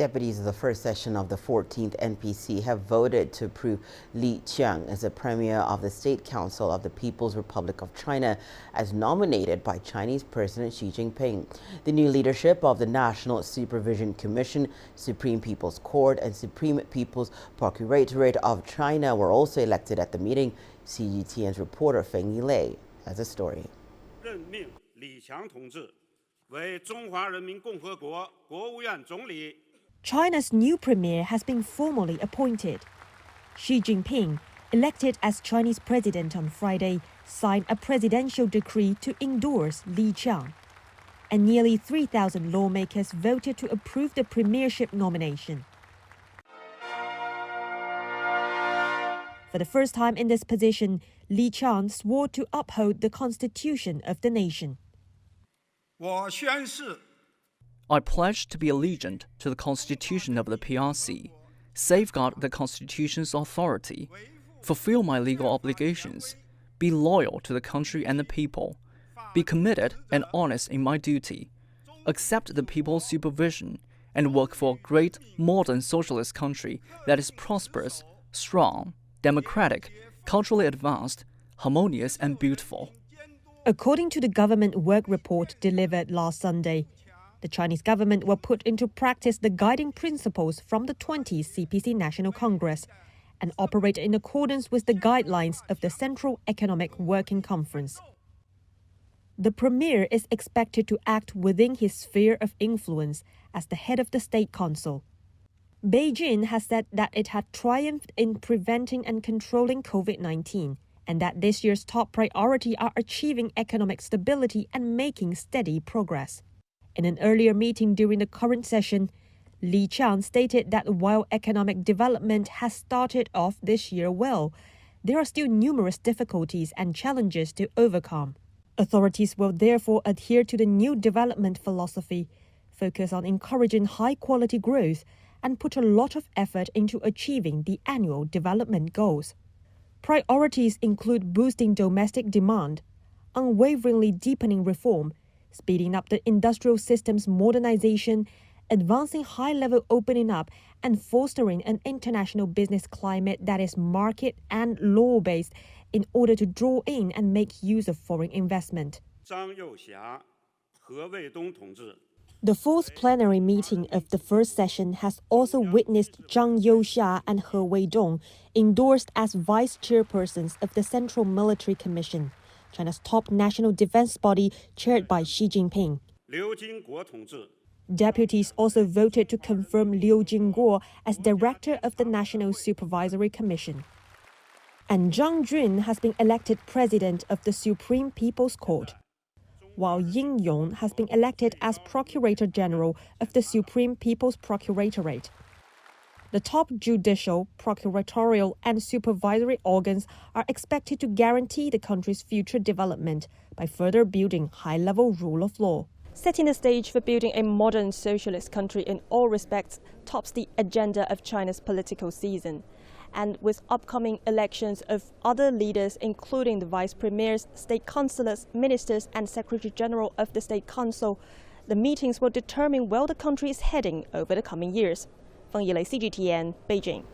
Deputies of the first session of the 14th NPC have voted to approve Li Qiang as the Premier of the State Council of the People's Republic of China as nominated by Chinese President Xi Jinping. The new leadership of the National Supervision Commission, Supreme People's Court and Supreme People's Procuratorate of China were also elected at the meeting. CGTN's reporter Feng Yilei has a story. 任命李强同志为中华人民共和国国务院总理。 China's new premier has been formally appointed. Xi Jinping, elected as Chinese president on Friday, signed a presidential decree to endorse Li Qiang. And nearly 3,000 lawmakers voted to approve the premiership nomination. For the first time in this position, Li Qiang swore to uphold the constitution of the nation. 我宣誓 I pledge to be allegiant to the Constitution of the PRC, safeguard the Constitution's authority, fulfill my legal obligations, be loyal to the country and the people, be committed and honest in my duty, accept the people's supervision, and work for a great modern socialist country that is prosperous, strong, democratic, culturally advanced, harmonious and beautiful. According to the government work report delivered last Sunday, the Chinese government will put into practice the guiding principles from the 20th CPC National Congress and operate in accordance with the guidelines of the Central Economic Working Conference. The premier is expected to act within his sphere of influence as the head of the State Council. Beijing has said that it had triumphed in preventing and controlling COVID-19 and that this year's top priority are achieving economic stability and making steady progress. In an earlier meeting during the current session, Li Qiang stated that while economic development has started off this year well, there are still numerous difficulties and challenges to overcome. Authorities will therefore adhere to the new development philosophy, focus on encouraging high-quality growth, and put a lot of effort into achieving the annual development goals. Priorities include boosting domestic demand, unwaveringly deepening reform, speeding up the industrial system's modernization, advancing high-level opening up, and fostering an international business climate that is market and law-based in order to draw in and make use of foreign investment. 张又侠、何卫东同志 The fourth plenary meeting of the first session has also witnessed Zhang Youxia and He Weidong endorsed as vice chairpersons of the Central Military Commission, China's top national defense body chaired by Xi Jinping. 刘金国同志 Deputies also voted to confirm Liu Jingguo as director of the National Supervisory Commission. And Zhang Jun has been elected president of the Supreme People's Court, while Ying Yong has been elected as Procurator General of the Supreme People's Procuratorate. The top judicial, procuratorial and supervisory organs are expected to guarantee the country's future development by further building high-level rule of law. Setting the stage for building a modern socialist country in all respects tops the agenda of China's political season. And with upcoming elections of other leaders, including the vice premiers, state councillors, ministers and secretary general of the State Council, the meetings will determine where the country is heading over the coming years. Feng Yilei, CGTN, Beijing.